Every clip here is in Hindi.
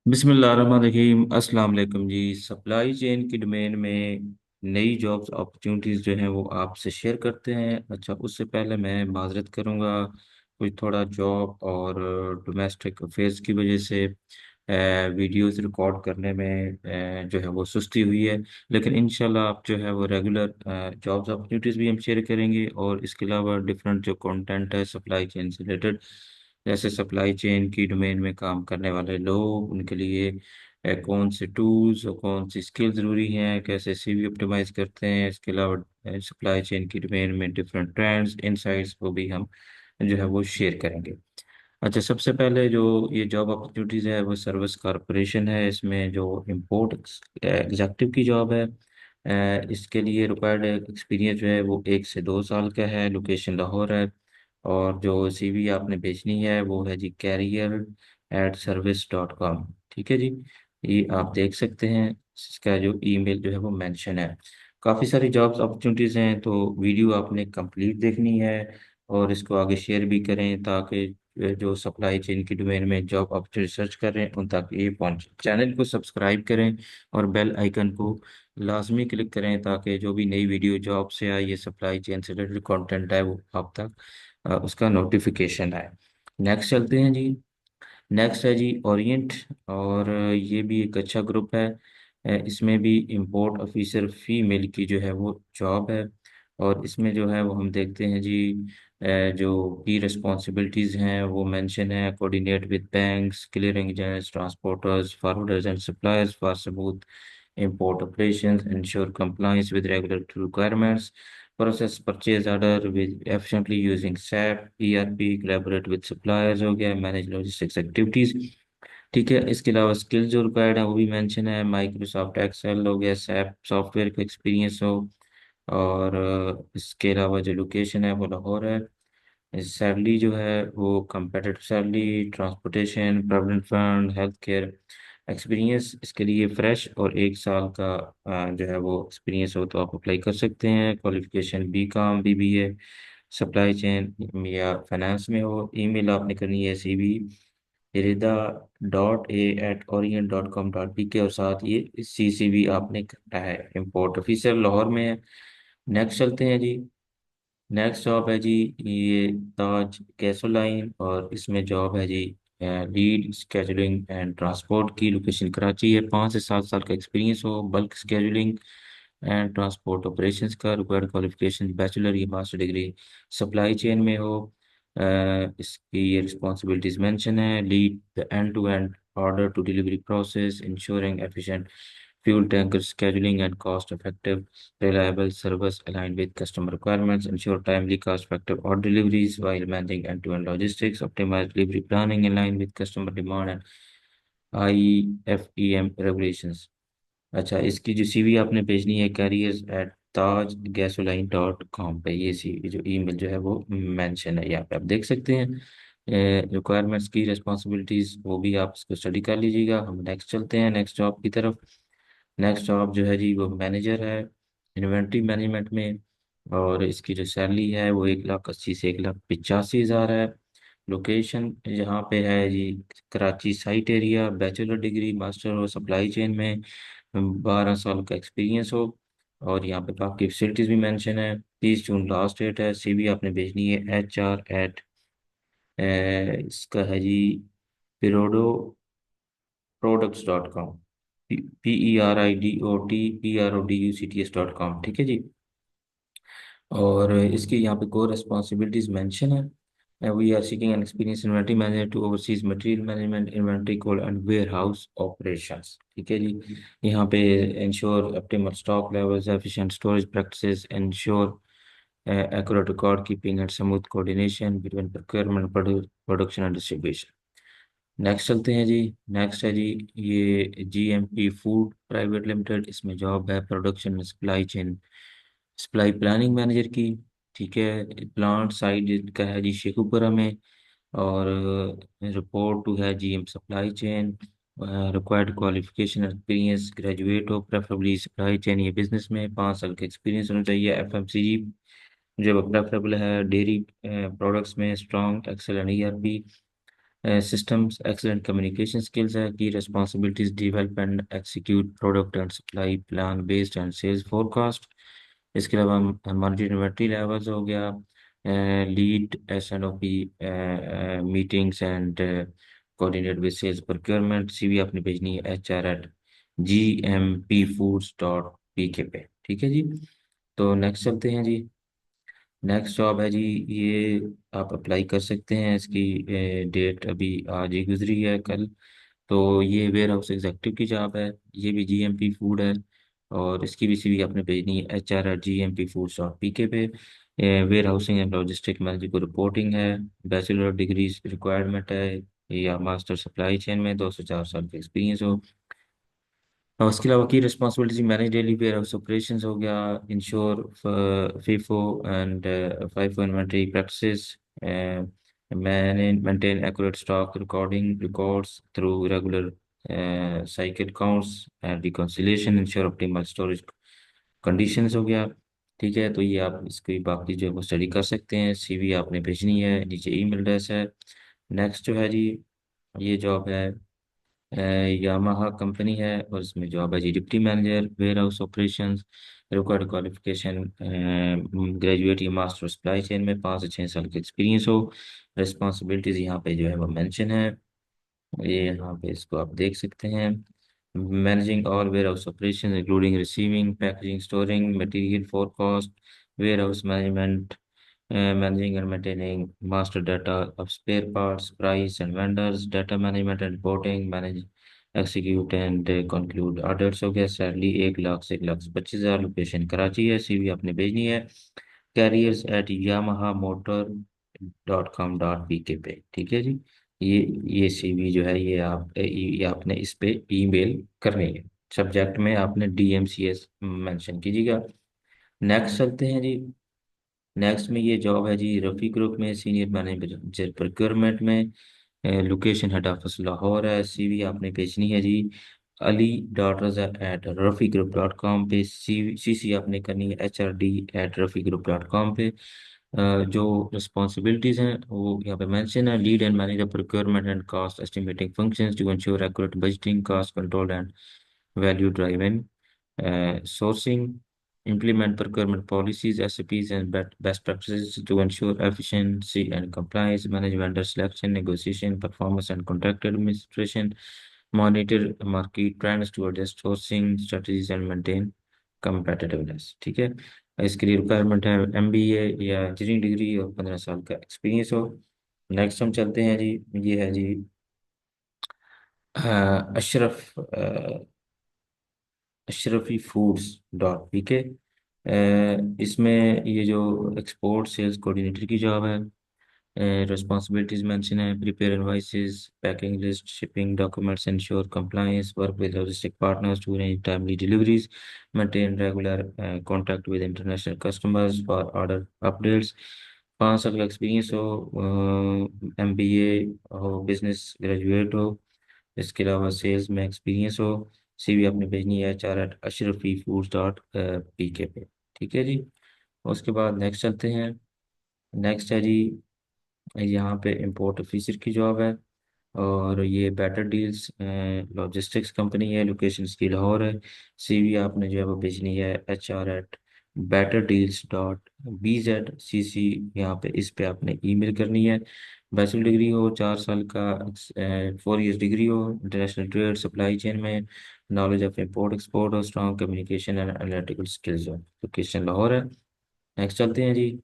बिस्मिल्लाहिर्रहमानिर्रहीम। अस्सलाम वालेकुम जी। सप्लाई चेन की डोमेन में नई जॉब्स अपॉर्चुनिटीज़ जो हैं वो आपसे शेयर करते हैं। अच्छा, उससे पहले मैं माजरत करूँगा, कुछ थोड़ा जॉब और डोमेस्टिक अफेयर्स की वजह से वीडियोस रिकॉर्ड करने में जो है वो सुस्ती हुई है। लेकिन इंशाल्लाह आप जो है वो रेगुलर जॉब्स अपॉर्चुनिटीज़ भी हम शेयर करेंगे, और इसके अलावा डिफरेंट जो कंटेंट है सप्लाई चेन से रिलेटेड, जैसे सप्लाई चेन की डोमेन में काम करने वाले लोग, उनके लिए कौन से टूल्स और कौन सी स्किल ज़रूरी हैं, कैसे सीवी ऑप्टिमाइज करते हैं। इसके अलावा सप्लाई चेन की डोमेन में डिफरेंट ट्रेंड्स, इनसाइट्स को भी हम जो है वो शेयर करेंगे। अच्छा, सबसे पहले जो ये जॉब अपॉर्चुनिटीज़ है वो सर्विस कॉरपोरेशन है। इसमें जो इम्पोर्ट एग्जेक्टिव की जॉब है, इसके लिए रिक्वायर्ड एक्सपीरियंस जो है वो 1 से 2 साल का है। लोकेशन लाहौर है। और जो सीवी आपने भेजनी है वो है जी career@service.com। ठीक है जी, ये आप देख सकते हैं। इसका जो ईमेल जो है वो मेंशन है। काफ़ी सारी जॉब्स अपॉर्चुनिटीज़ हैं, तो वीडियो आपने कंप्लीट देखनी है और इसको आगे शेयर भी करें, ताकि जो सप्लाई चेन की डोमेन में जॉब अपॉर्चुनिटी सर्च कर रहे हैं उन तक ये पहुंचे। चैनल को सब्सक्राइब करें और बेल आइकन को लाजमी क्लिक करें, ताकि जो भी नई वीडियो जॉब से आए, ये सप्लाई चेन से रिलेटेड कंटेंट है, वो आप तक उसका नोटिफिकेशन आए। नेक्स्ट चलते हैं जी। नेक्स्ट है जी ओरिएंट, और ये भी एक अच्छा ग्रुप है। इसमें भी इंपोर्ट ऑफिसर फीमेल की जो है वो जॉब है। और इसमें जो है वो हम देखते हैं जी, जो की रिस्पॉन्सिबिलिटीज़ हैं वो मेंशन है। Coordinate with banks, clearing agents, transporters, forwarders and suppliers for smooth import operations, ensure compliance with regulatory requirements, process purchase order with efficiently using SAP, ERP, collaborate with suppliers हो गया, manage logistics activities। ठीक है, इसके अलावा स्किल्स जो रिक्वायर्ड है वो भी मेंशन है। माइक्रोसॉफ्ट एक्सेल हो गया, सैप सॉफ्टवेयर का एक्सपीरियंस हो। और इसके अलावा जो लोकेशन है वो लाहौर है। सैलरी जो है वो competitive salary, transportation, provident fund, health care. Experience इसके लिए फ्रेश और 1 साल का जो है वो एक्सपीरियंस हो तो आप अप्लाई कर सकते हैं। Qualification BCom BBA supply chain या फाइनेंस में हो। ईमेल आपने करनी है cv.a@orient.com.pk, और साथ ये CCV आपने करना है। इम्पोर्ट ऑफिसर लाहौर में है। नेक्स्ट चलते हैं जी। नेक्स्ट जॉब है जी ये ताज गैसोलाइन, और इसमें जॉब है जी लीड स्केजुलिंग एंड ट्रांसपोर्ट की। लोकेशन कराची है। 5 से 7 साल का एक्सपीरियंस हो। Bulk scheduling and transport operations का रिक्वायर्ड क्वालिफिकेशन बैचलर या मास्टर डिग्री सप्लाई चेन में हो। इसकी ये रिस्पॉन्सिबिलिटीज मेंशन है। Lead the end to end order to delivery process, ensuring efficient fuel tanker scheduling and cost-effective, reliable service aligned with customer requirements, ensure timely, cost-effective order deliveries while managing end-to-end logistics, optimize delivery planning in line with customer demand and IFEM regulations। अच्छा, इसकी जो सीवी आपने भेजनी है careers@tajgasoline.com पे। ये सीवी जो ईमेल जो है वो मेंशन है, यहाँ पे आप देख सकते हैं। रिक्वायरमेंट्स की रिस्पॉन्सिबिलिटीज वो भी आप इसको स्टडी कर लीजिएगा। हम नेक्स्ट चलते हैं नेक्स्ट जॉब की तरफ। नेक्स्ट जॉब जो है जी वो मैनेजर है इन्वेंट्री मैनेजमेंट में। और इसकी जो सैलरी है वो 1,80,000 से 1,85,000 है। लोकेशन यहाँ पे है जी Karachi site area. Bachelor degree, master और सप्लाई चेन में 12 साल का एक्सपीरियंस हो। और यहाँ पे आपकी फैसिलिटीज भी मेंशन है। 30 जून लास्ट डेट है। सीवी आपने भेजनी है इसका है जी pirodo प्रोडक्ट्स.com। PERIDOTPRODUCTS.com। ठीक है जी। और इसकी यहाँ पे कोर रिस्पॉन्सिबिलिटीज मेंशन है। We are seeking an experience inventory manager to oversees material management, inventory cold and warehouse operations. ठीक है जी। यहाँ पे ensure optimal stock levels, efficient storage practices, ensure accurate record keeping and smooth coordination between procurement, production and distribution. Next चलते हैं जी। नेक्स्ट है जी ये GMP फूड प्राइवेट लिमिटेड। इसमें जॉब है production supply chain supply planning manager की। ठीक है, प्लांट साइड का है जी शेखुपुरा में। और रिपोर्ट टू है GM supply chain. Required qualification experience graduate हो, प्रेफरेबली सप्लाई चेन या बिजनेस में 5 साल का एक्सपीरियंस होना चाहिए। FMCG जो प्रेफरेबल है। डेयरी प्रोडक्ट्स में strong excel and ERP। Systems excellent communication skills है। Key responsibilities develop and execute product and supply plan based and sales forecast. इसके अलावा मॉनिटर इन्वेंट्री लेवल्स हो गया। Lead S&OP meetings and coordinate with sales procurement. CV आपने भेजनी है HR@gmpfoods.pk पे। ठीक है जी। तो नेक्स्ट चलते हैं जी। नेक्स्ट जॉब है जी, ये आप अप्लाई कर सकते हैं। इसकी डेट अभी आज ही गुजरी है, कल। तो ये वेयर हाउस एग्जेक्टिव की जॉब है। ये भी GMP फूड है। और इसकी भी सीवी आपने भेजनी है HR@gmpfoods.pk पे। Warehouse and logistic manager को रिपोर्टिंग है। बैचलर डिग्री रिक्वायरमेंट है, या मास्टर सप्लाई चेन में 2 से 4 साल का एक्सपीरियंस हो। और उसके अलावा की responsibility manage daily ware house operations हो गया। Ensure FIFO and FIFO inventory practices. maintain accurate stock recording records through regular cycle counts and reconciliation, ensure optimal storage conditions हो गया। ठीक है, तो ये आप इसकी बाकी जो है वो स्टडी कर सकते हैं। सीवी आपने भेजनी है, नीचे ईमेल एड्रेस है। नेक्स्ट जो है जी, ये जॉब है यामाहा कंपनी है, और इसमें जॉब है जी deputy manager warehouse operations. Required qualification graduate या मास्टर सप्लाई चेन में 5 से 6 साल का एक्सपीरियंस हो। रिस्पॉन्सिबिलिटीज यहाँ पे जो है वो मेंशन है, ये यहाँ पे इसको आप देख सकते हैं। Managing all warehouse operation including receiving packaging storing material forecast warehouse management managing and maintaining master data of spare parts, price and vendors, data management and reporting, manage, execute and conclude orders हो गया। सैलरी 1 लाख से 1,25,000, लोकेशन कराची है। सीवी आपने भेजनी है careers@yamahamotor.com.pk पे। ठीक है जी। ये ये सीवी जो है ये ये आपने इस पे ईमेल करनी है। सब्जेक्ट में आपने DMCS मेंशन कीजिएगा। नेक्स्ट चलते हैं जी। नेक्स्ट में ये जॉब है जी रफ़ी ग्रुप में सीनियर मैनेजर प्रोक्योरमेंट में। लोकेशन हेड ऑफिस लाहौर है। सीवी आपने भेजनी है जी ali.raza@rafigroup.com पे। CC आपने करनी है HRD@rafigroup.com पे। जो रिस्पॉन्सिबिलिटीज़ हैं वो यहाँ पे मेंशन है। Lead and manage the procurement and cost estimating functions to ensure accurate budgeting cost control and value driven sourcing, implement procurement policies, SOPs, and best practices to ensure efficiency and compliance, manage vendor selection, negotiation, performance, and contract administration, monitor market trends to adjust sourcing strategies and maintain competitiveness। ठीक है, इसके लिए रिक्वायरमेंट है MBA या इंजीनियरिंग डिग्री और 15 साल का एक्सपीरियंस हो। नेक्स्ट हम चलते हैं जी। ये है जी अशरफ अशरफी foods.pk। इसमें ये जो एक्सपोर्ट सेल्स कोऑर्डिनेटर की जॉब है। रिस्पॉन्सिबिलिटीज मेंशन है। Prepare invoices, packing list, shipping documents, ensure compliance, work with logistic partners to arrange timely deliveries, maintain regular contact with international customers for order updates. 5 साल का एक्सपीरियंस हो, MBA हो, बिजनेस ग्रेजुएट हो। इसके अलावा सेल्स में एक्सपीरियंस हो। सीवी आपने भेजनी है HR@ashrafifoods.pk पे। ठीक है जी। उसके बाद नेक्स्ट चलते हैं। नेक्स्ट है जी, यहाँ पे इम्पोर्ट ऑफिसर की जॉब है। और ये बेटर डील्स लॉजिस्टिक्स कंपनी है। लोकेशन इसकी लाहौर है। सीवी आपने जो है वो भेजनी है HR@betterdeals.bz। यहाँ पे इस पे आपने ईमेल करनी है। बैचलर डिग्री हो, 4 साल का 4 इयर्स डिग्री हो, इंटरनेशनल ट्रेड सप्लाई चेन में नॉलेज ऑफ इम्पोर्ट एक्सपोर्ट और strong communication and analytical skills हो। लोकेशन लाहौर है। नेक्स्ट चलते हैं जी।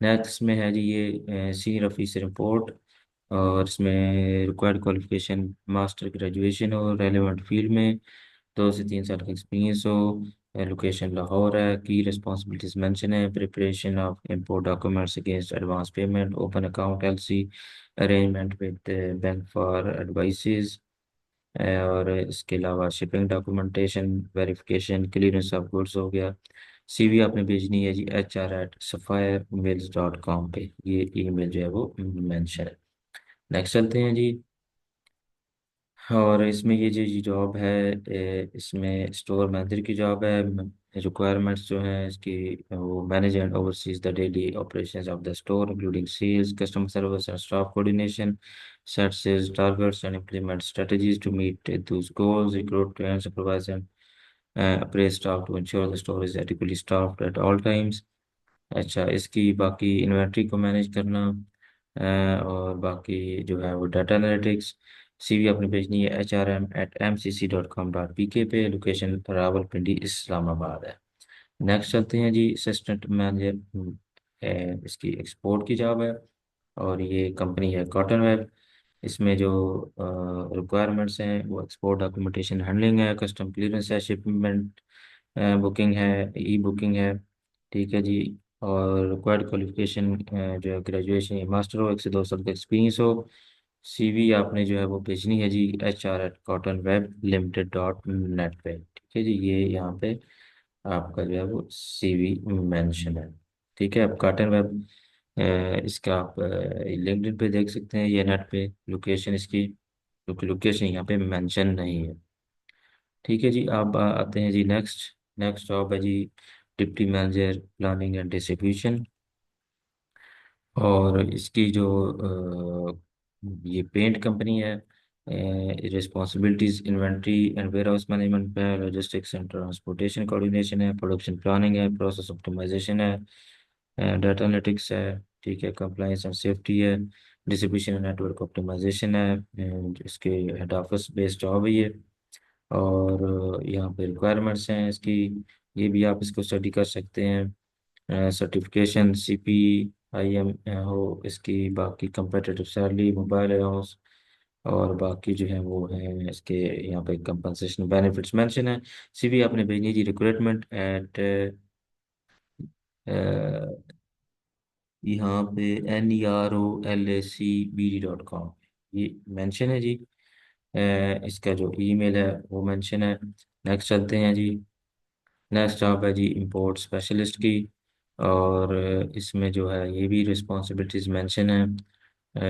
नेक्स्ट में है जी ये सीनियर ऑफिसर रिपोर्ट। और इसमें रिक्वायर्ड क्वालिफिकेशन मास्टर ग्रेजुएशन हो, रेलेवेंट फील्ड में 2 से 3 साल का एक्सपीरियंस हो। लोकेशन लाहौर है। की रिस्पॉन्सिबिलिटीज मेंशन है। Preparation of import documents against advance payment, open account LC, arrangement with bank for advices. और इसके अलावा shipping documentation verification clearance of goods हो गया। सीवी आपने भेजनी है जी HR@sapphiremails.com पे। ये ईमेल जो है वो मेंशन है। नेक्स्ट चलते हैं जी। और इसमें ये जो जॉब है इसमें स्टोर मैनेजर की जॉब है। रिक्वायरमेंट्स जो हैं इसकी, वो manage and oversees the daily operations of the store including sales, customer service and staff coordination, set sales targets and implement strategies to meet those goals, recruit and supervise and appraise staff to ensure the store is adequately staffed at all times। अच्छा, इसकी बाकी इन्वेंट्री को मैनेज करना, और बाकी जो है वो डाटा एनालिटिक्स। सीवी अपनी भेजनी है hrm@mcc.com.pk पे। लोकेशन रावलपिंडी इस्लामाबाद है। नेक्स्ट चलते हैं जी, असिस्टेंट मैनेजर। इसकी एक्सपोर्ट की जॉब है, और ये कंपनी है कॉटन वेब। इसमें जो रिक्वायरमेंट्स हैं वो एक्सपोर्ट डॉक्यूमेंटेशन हैंडलिंग है, कस्टम क्लियरेंस है, शिपमेंट बुकिंग है, ई बुकिंग है। ठीक है जी। और रिक्वायर्ड क्वालिफिकेशन जो है ग्रेजुएशन या मास्टर हो, 1 से 2 साल का एक्सपीरियंस हो। सीवी आपने जो है वो भेजनी है जी HR@cottonweblimited.net पे। ठीक है जी, ये यहाँ पे आपका जो है वो सीवी मेंशन है। ठीक है, अब कॉटन वेब इसका आप लिंक्डइन पे देख सकते हैं, ये नेट पे लोकेशन इसकी, क्योंकि लोकेशन यहाँ पे मेंशन नहीं है। ठीक है जी, आप आते हैं जी नेक्स्ट। नेक्स्ट जॉब है जी deputy manager planning and distribution. और इसकी जो ये पेंट कंपनी है, responsibilities inventory and warehouse management है, लॉजिस्टिक्स एंड ट्रांसपोर्टेशन कोऑर्डिनेशन है, प्रोडक्शन प्लानिंग है, प्रोसेस ऑप्टिमाइजेशन है, डाटा एनालिटिक्स है। ठीक है, कंप्लायंस एंड सेफ्टी है, डिस्ट्रीब्यूशन नेटवर्क ऑप्टिमाइजेशन है। इसके हेड ऑफिस बेस्ड जॉब है ये। और यहाँ पे रिक्वायरमेंट्स हैं इसकी, ये भी आप इसको स्टडी कर सकते हैं। सर्टिफिकेशन CPIM हो इसकी, बाकी कंपेटिटिव सैलरी, मोबाइल अलाउंस, और बाकी जो है वो है इसके यहाँ पे कंपनसेशन बेनिफिट्स मेंशन है। सीवी आपने भेजनी है जी recruitment@, यहाँ पे NEROLACBD.com, ये मेंशन है जी। इसका जो ईमेल है वो मेंशन है। नेक्स्ट चलते हैं जी। नेक्स्ट जॉब है जी इंपोर्ट स्पेशलिस्ट की। और इसमें जो है ये भी रिस्पॉन्सिबिलिटीज मेंशन है।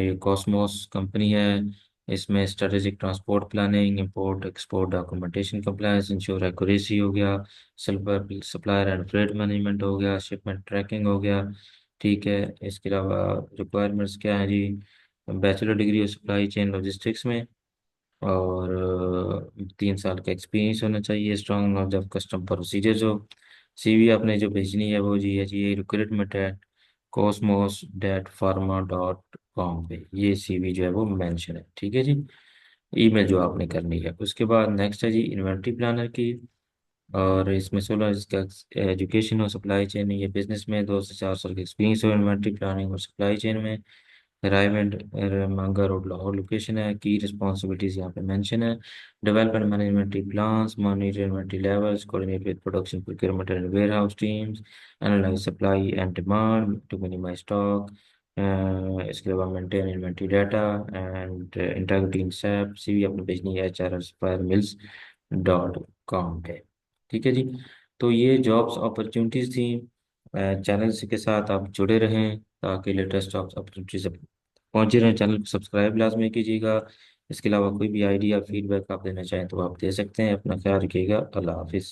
ये कॉस्मोस कंपनी है। इसमें strategic transport planning, import export documentation compliance, ensure accuracy हो गया, सप्लायर एंड फ्रेट मैनेजमेंट हो गया, शिपमेंट ट्रैकिंग हो गया। ठीक है, इसके अलावा रिक्वायरमेंट्स क्या है जी, bachelor degree of supply chain logistics में, और 3 साल का एक्सपीरियंस होना चाहिए, strong knowledge of custom procedures हो। सीवी आपने जो भेजनी है वो जी है जी रिक्रूटमेंट है cosmos.pharma.com पे, ये सीवी जो है वो मेंशन है। ठीक है जी, ईमेल जो आपने करनी है। उसके बाद नेक्स्ट है जी इन्वेंट्री प्लानर की। और इसमें 16 इसका एजुकेशन और सप्लाई चेन में, ये बिजनेस में 2 से 4 साल का एक्सपीरियंस हो इन्वेंट्री प्लानिंग और सप्लाई चेन में। रायवेंड मांगा रोड लाहौर लोकेशन है। की रिस्पॉन्सिबिलिटीज यहाँ पे मेंशन है, develop and management plans, monitor inventory levels, coordinate with production procurement and warehouse teams, analyse supply and demand to minimise stock. इसके अलावा maintain inventory data and integrity in SAP. CV अपनी भेजनी है HR@mills.com पे। ठीक है जी, तो ये जॉब्स अपॉर्चुनिटीज थी। चैनल के साथ आप जुड़े रहें ताकि लेटेस्ट जॉब्स अपॉर्चुनिटीज पहुंचे रहें। चैनल को सब्सक्राइब लाजमी कीजिएगा। इसके अलावा कोई भी आइडिया फीडबैक आप देना चाहें तो आप दे सकते हैं। अपना ख्याल रखिएगा। अल्लाह हाफिज़।